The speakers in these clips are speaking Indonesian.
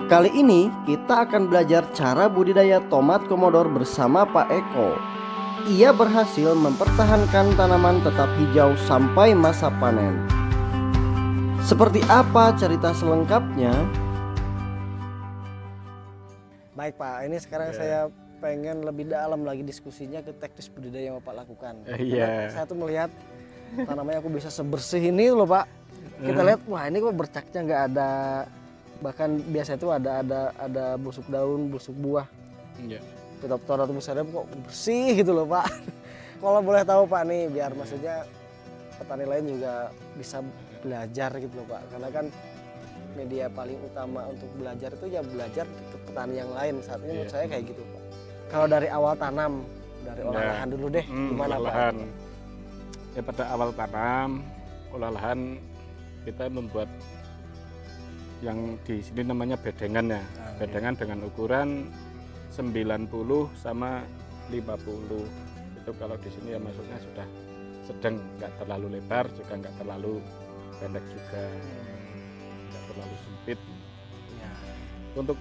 Kali ini kita akan belajar cara budidaya tomat komodor bersama Pak Eko. Ia berhasil mempertahankan tanaman tetap hijau sampai masa panen. Seperti apa cerita selengkapnya? Baik Pak, ini sekarang saya pengen lebih dalam lagi diskusinya ke teknis budidaya yang Bapak lakukan. Karena saya tuh melihat tanamannya aku bisa sebersih ini loh Pak. Kita lihat, wah ini kok bercaknya nggak ada, bahkan biasa itu ada busuk daun, busuk buah. Iya. Fitoptora atau busarnya kok bersih gitu loh Pak. Kalau boleh tahu Pak nih, biar maksudnya petani lain juga bisa belajar gitu loh Pak. Karena kan media paling utama untuk belajar itu ya belajar ke petani yang lain. Saat ini menurut saya kayak gitu Pak. Kalau dari awal tanam, dari olah lahan dulu deh, gimana Pak? Lahan. Ya pada awal tanam, olah lahan kita membuat yang di sini namanya bedengan ya. Bedengan dengan ukuran 90 sama 50. Itu kalau di sini ya maksudnya sudah sedang, nggak terlalu lebar juga nggak terlalu pendek juga, nggak terlalu sempit. Ya. Untuk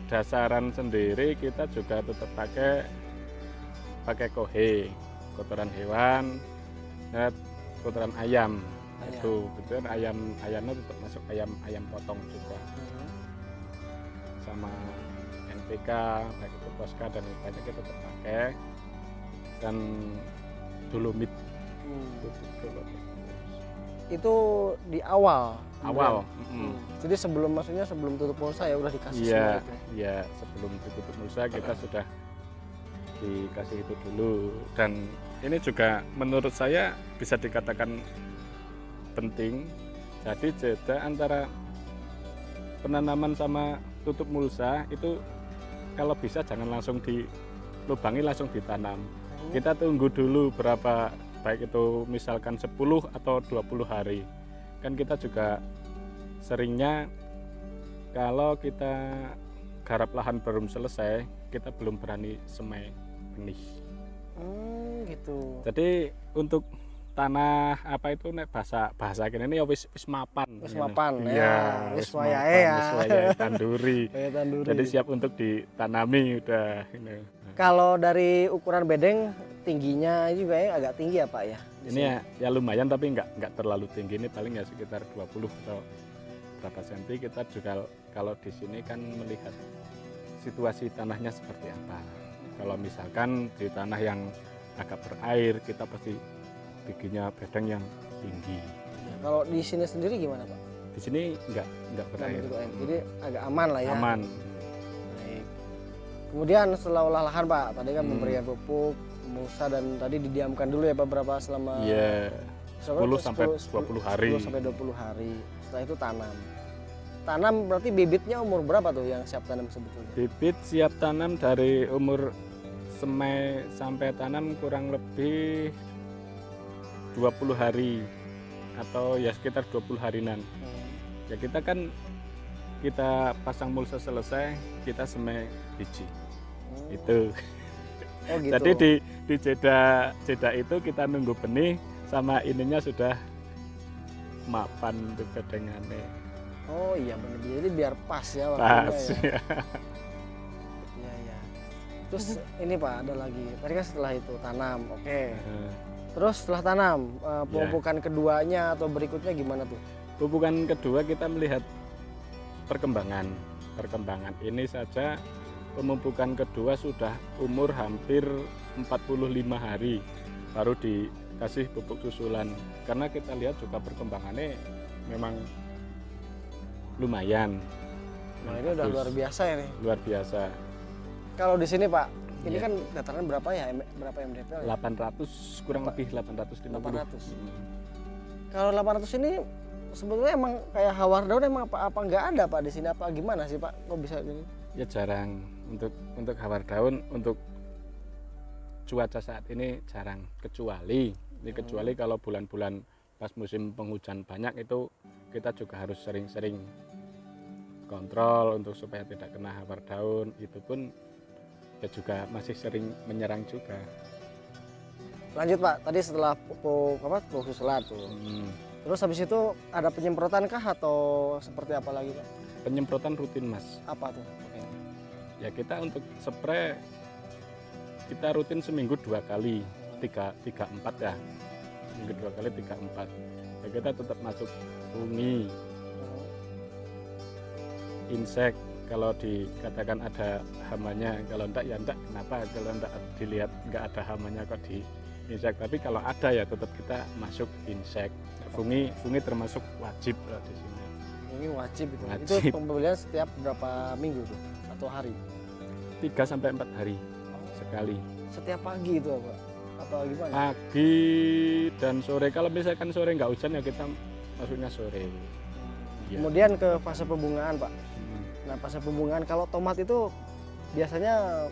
dasaran sendiri kita juga tetap pakai kohe, kotoran hewan, dan kotoran ayam. Itu kemudian ayamnya tetap masuk ayam potong juga, sama NPK, baik itu Posca dan lainnya kita tetap pakai, dan dolomit. Itu di awal. Jadi sebelum tutup pulsa ya udah dikasih semua itu. Iya, sebelum ditutup pulsa kita sudah dikasih itu dulu, dan ini juga menurut saya bisa dikatakan penting. Jadi jeda antara penanaman sama tutup mulsa itu kalau bisa jangan langsung dilubangi, langsung ditanam. Kita tunggu dulu berapa, baik itu misalkan 10 atau 20 hari. Kan kita juga seringnya kalau kita garap lahan belum selesai, kita belum berani semai benih. Gitu. Jadi untuk tanah apa itu nek bahasa kene ini ya wis mapan. Wis mapan ya. Wis wayahe ya. Wis wayahe tanduri. Tanduri. Jadi siap untuk ditanami udah ini. Kalau dari ukuran bedeng tingginya juga ya agak tinggi ya Pak ya. Ini ya lumayan tapi nggak terlalu tinggi, ini paling ya sekitar 20 atau berapa senti. Kita juga kalau di sini kan melihat situasi tanahnya seperti apa. Kalau misalkan di tanah yang agak berair, kita pasti bikinnya bedeng yang tinggi. Kalau di sini sendiri gimana Pak? Di sini nggak berair. Jadi agak aman lah ya. Aman. Baik. Kemudian setelah olah lahan Pak, tadi kan pemberian pupuk, mulsa, dan tadi didiamkan dulu ya Pak berapa selama? Iya. 10 sampai 20 hari. 10 sampai 20 hari. Setelah itu tanam. Tanam berarti bibitnya umur berapa tuh yang siap tanam sebetulnya? Bibit siap tanam dari umur semai sampai tanam kurang lebih 20 hari atau ya sekitar 20 harinan. Ya kita pasang mulsa selesai, kita semai biji. Itu. Oh gitu. Jadi di jeda itu kita nunggu benih sama ininya sudah mapan di bedengane. Oh iya benar. Jadi biar pas ya waktunya. Pas ya. Iya. Terus ini Pak ada lagi. Tadi kan setelah itu tanam, oke. Terus setelah tanam, pemupukan keduanya atau berikutnya gimana tuh? Pemupukan kedua kita melihat perkembangan. Ini saja pemupukan kedua sudah umur hampir 45 hari baru dikasih pupuk susulan. Karena kita lihat juga perkembangannya memang lumayan. Nah ini udah luar biasa ya nih. Luar biasa. Kalau di sini Pak, ini kan dataran berapa ya? Berapa mdpl ya? 800, kurang lebih 850. 800. Kalau 800 ini sebetulnya emang kayak hawar daun emang apa nggak ada Pak di sini, apa gimana sih Pak? Kok bisa gini? Ya jarang untuk hawar daun, untuk cuaca saat ini jarang, kecuali kalau bulan-bulan pas musim penghujan banyak itu kita juga harus sering-sering kontrol untuk supaya tidak kena hawar daun. Itu pun ya juga masih sering menyerang juga. Lanjut Pak, tadi setelah pupuk susulan tuh. Terus habis itu ada penyemprotan kah atau seperti apa lagi Pak? penyemprotan rutin Mas. Apa tuh? Oke. Ya kita untuk spray kita rutin seminggu 2 kali, 3 4 ya. Seminggu 2 kali 3 4. Ya kita tetap masuk fungi, insek kalau dikatakan ada hamanya, kalau enggak ya enggak, kenapa kalau enggak dilihat enggak ada hamanya kok di insek, tapi kalau ada ya tetap kita masuk insek. Fungi termasuk wajib lah di sini. Ini wajib itu. Wajib. Itu pembelian setiap berapa minggu tuh atau hari? 3 sampai 4 hari sekali. Setiap pagi itu apa? Atau gimana? Pagi dan sore. Kalau misalkan sore nggak hujan ya kita masuknya sore. Ya. Kemudian ke fase pembungaan, Pak. Hmm. Nah, fase pembungaan kalau tomat itu biasanya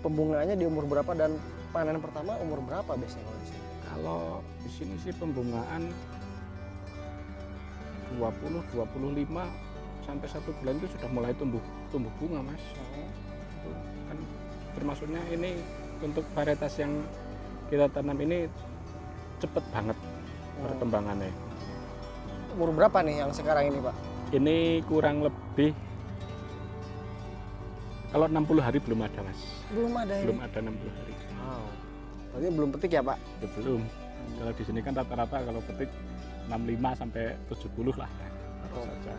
pembungaannya di umur berapa dan panen pertama umur berapa biasanya kalau di sini? Kalau di sini sih pembungaan 20-25 sampai 1 bulan itu sudah mulai tumbuh bunga Mas. Itu kan termasuknya ini untuk varietas yang kita tanam ini cepet banget perkembangannya. Umur berapa nih yang sekarang ini, Pak? Ini kurang lebih kalau 60 hari belum ada Mas. Belum ada ini. Belum ada 60 hari. Wow. Berarti belum petik ya, Pak? Ya, belum. Kalau di sini kan rata-rata kalau petik 65 sampai 70 lah. Baru saja.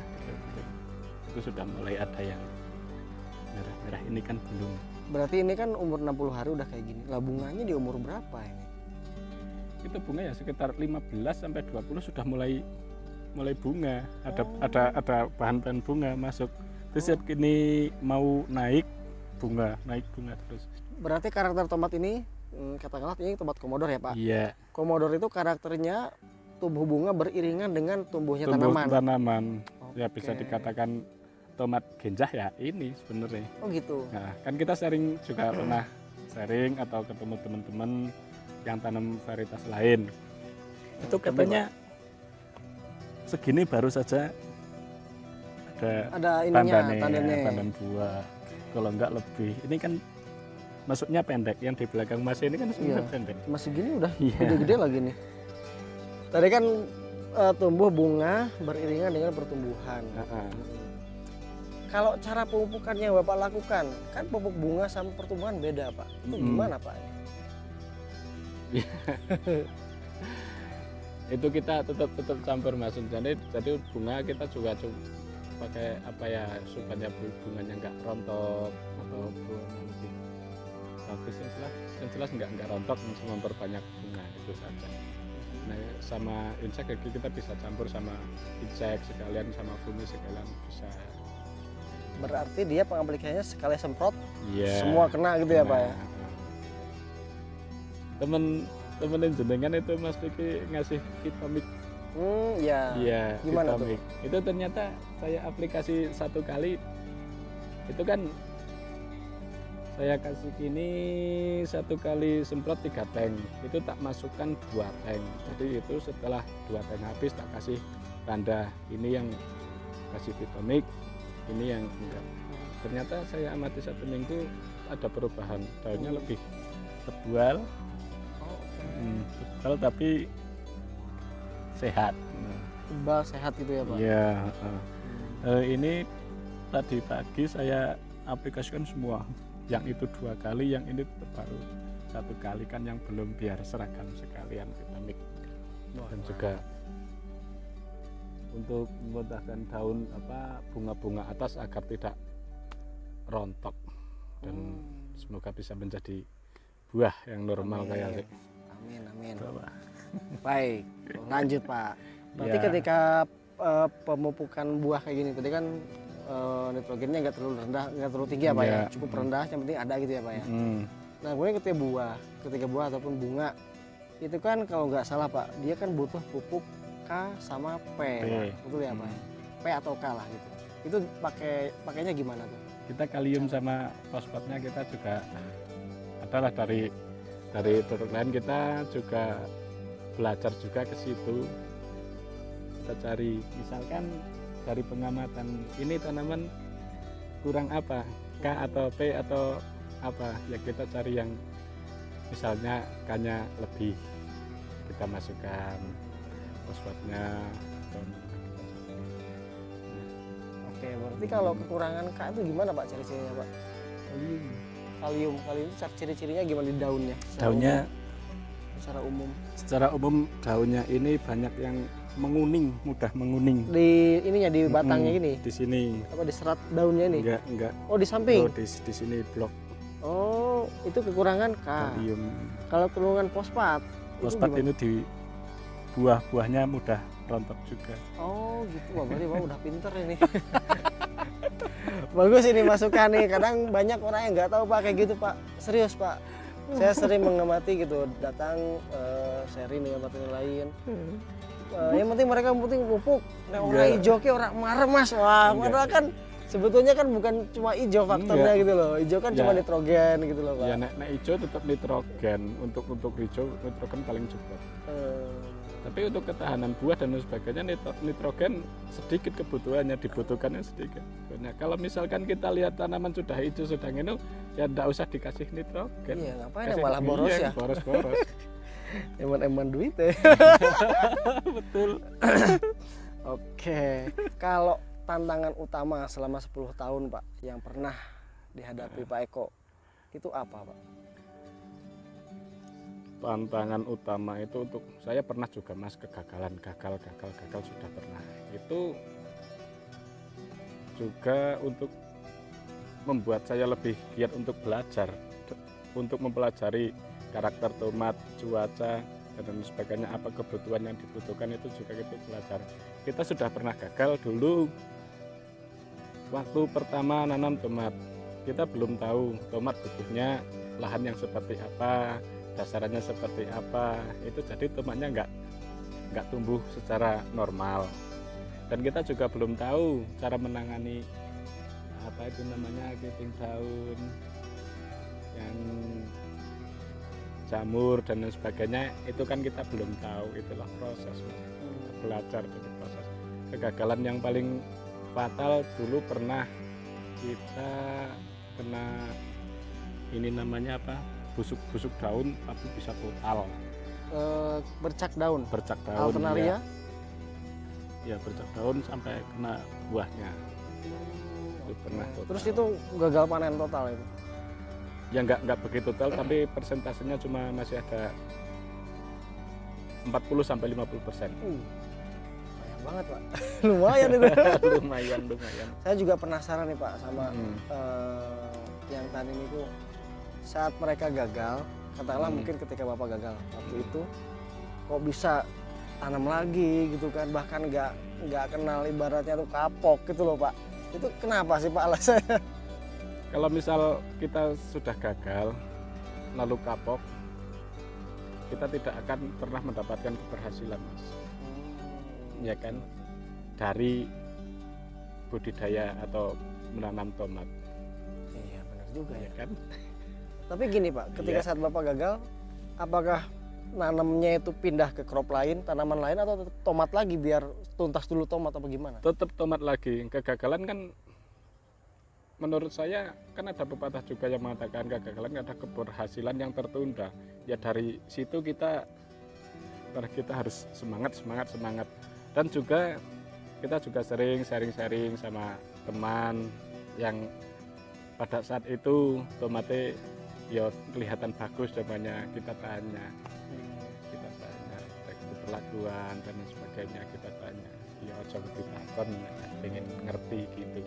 Itu sudah mulai ada yang merah-merah, ini kan belum. Berarti ini kan umur 60 hari udah kayak gini. Lah bunganya di umur berapa ini? Itu bunga ya sekitar 15 sampai 20 sudah mulai bunga. Ada bahan-bahan bunga masuk. Terus setiap ini mau naik bunga terus. Berarti karakter tomat ini katakanlah ini tomat komodor ya, Pak? Iya. Komodor itu karakternya tumbuh bunga beriringan dengan tumbuhnya Tumbuh tanaman. tanaman. Ya Oke. bisa dikatakan tomat genjah ya ini sebenarnya. Oh gitu. Nah, kan kita sharing juga pernah sharing atau ketemu teman-teman yang tanam varietas lain. Itu katanya segini baru saja ada ininya, tandannya, tandan buah. Kalau enggak lebih. Ini kan masuknya pendek, yang di belakang Mas ini kan sebenarnya pendek. Masih gini udah Iya. gede-gede lagi nih. Tadi kan tumbuh bunga beriringan dengan pertumbuhan. Kalau cara pemupukan yang Bapak lakukan, kan pupuk bunga sama pertumbuhan beda, Pak. Itu gimana, Pak? Itu kita tetap campur Mas. Jadi bunga kita juga pakai apa ya supaya bunganya enggak rontok atau bunganya lebih bagus, yang jelas enggak rontok, memperbanyak bunga itu saja. Nah, sama insek kita bisa campur sama insek sekalian sama fungi sekalian bisa. Berarti dia pengaplikasinya sekali semprot, Iya. semua kena gitu ya, Pak ya? Temen jenengan itu Mas Vicky ngasih Vitamik. Ya. Iya, Gimana Vitamik. Itu ternyata saya aplikasi 1 kali itu kan saya kasih gini 1 kali semprot 3 tank, itu tak masukkan 2 tank. Jadi itu setelah 2 tank habis tak kasih tanda ini yang kasih Vitamik, ini yang enggak. Ternyata saya amati 1 minggu ada perubahan, daunnya lebih tebal, tebal tapi sehat. Tebal sehat gitu ya, Pak? Iya. Ini tadi pagi saya aplikasikan semua. Yang itu 2 kali, yang ini baru 1 kali kan yang belum, biar seragam sekalian Vitamik. Dan juga untuk memudahkan daun bunga-bunga atas agar tidak rontok dan semoga bisa menjadi buah yang normal kayak ini. Amin. Baik, lanjut Pak. Berarti Ya. ketika pemupukan buah kayak gini, tadi kan nitrogennya nggak terlalu rendah, nggak terlalu tinggi ya Pak ya, cukup rendah, yang penting ada gitu ya Pak ya. Nah kemudian ketika buah ataupun bunga itu kan kalau nggak salah Pak, dia kan butuh pupuk K sama P, Pak. Betul ya Pak? P atau K lah gitu. Itu pakainya gimana tuh? Kita kalium sama fosfatnya kita juga adalah dari produk lain, kita juga belajar juga ke situ. Kita cari misalkan dari pengamatan ini tanaman kurang apa, K atau P atau apa, ya kita cari yang misalnya K-nya lebih, kita masukkan fosfatnya. Oke, berarti kalau kekurangan K itu gimana Pak ciri-cirinya Pak? Kalium itu ciri-cirinya gimana di daunnya? Daunnya Secara umum. secara umum daunnya ini banyak yang menguning, mudah menguning. Di ininya di batangnya gini. Di sini. Apa di serat daunnya ini? Enggak. Oh, di samping. Oh, di sini blok Oh, itu kekurangan K. kalium. Kalau kekurangan fosfat. itu Fosfat gimana? ini di buah-buahnya mudah rontok juga. Oh, gitu. Wah, berarti Pak udah pinter ini. Bagus ini masukan nih. Kadang banyak orang yang nggak tahu Pak kayak gitu Pak. Serius Pak. Saya sering mengamati gitu, datang sharing dengan petani lain. Yang penting mereka pupuk. Nah, orang Enggak. hijau ke orang marah Mas. Wah, Enggak. padahal kan sebetulnya kan bukan cuma hijau faktornya Enggak. gitu loh. Hijau kan cuma Ya. nitrogen gitu loh Pak. Ya nek hijau tetap nitrogen. Untuk hijau nitrogen paling cepat. Tapi untuk ketahanan buah dan sebagainya nitrogen sedikit kebutuhannya, dibutuhkannya sedikit. Nah, kalau misalkan kita lihat tanaman sudah hijau sudah ngenu, ya enggak usah dikasih nitrogen. Iya, ngapain Kasih malah boros iya, ya? boros-boros. Eman-eman duit ya. Betul. Oke, kalau tantangan utama selama 10 tahun Pak yang pernah dihadapi Pak Eko itu apa Pak? Tantangan utama itu untuk saya pernah juga Mas kegagalan, gagal sudah pernah. Itu juga untuk membuat saya lebih giat untuk belajar, untuk mempelajari karakter tomat, cuaca dan sebagainya, apa kebutuhan yang dibutuhkan itu juga kita belajar. Kita sudah pernah gagal dulu waktu pertama nanam tomat. Kita belum tahu tomat butuhnya lahan yang seperti apa, dasarannya seperti apa. Itu jadi tomatnya nggak tumbuh secara normal. Dan kita juga belum tahu cara menangani apa itu namanya keriting daun, yang jamur dan lain sebagainya, itu kan kita belum tahu. Itulah proses, belajar dari proses. Kegagalan yang paling fatal dulu pernah kita kena ini namanya apa, busuk daun tapi bisa total Bercak daun. bercak daun. Alternaria. Ya bercak daun sampai kena buahnya. Itu pernah total. Terus itu gagal panen total itu. Ya nggak begitu total, tapi persentasenya cuma masih ada 40-50%. Banyak banget Pak. Lumayan itu. lumayan. Saya juga penasaran nih Pak sama yang tadi itu saat mereka gagal, katakanlah mungkin ketika Bapak gagal waktu itu, kok bisa tanam lagi gitu kan, bahkan nggak kenal ibaratnya tuh kapok gitu loh Pak. Itu kenapa sih Pak alasannya? Kalau misal kita sudah gagal lalu kapok, kita tidak akan pernah mendapatkan keberhasilan Mas. Ya kan, dari budidaya atau menanam tomat. Iya benar juga Ya ya. kan. Tapi gini Pak, ketika Iya. saat Bapak gagal, apakah nanamnya itu pindah ke crop lain, tanaman lain, atau tetap tomat lagi biar tuntas dulu tomat apa gimana? Tetap tomat lagi. Kegagalan kan menurut saya kan ada pepatah juga yang mengatakan kegagalan ada keberhasilan yang tertunda. Ya dari situ kita harus semangat. Dan juga kita juga sering sharing sama teman yang pada saat itu tomatnya ya kelihatan bagus, namanya kita tanya baik itu perlakuan dan sebagainya, kita tanya ya coba kita pengen ngerti gitu.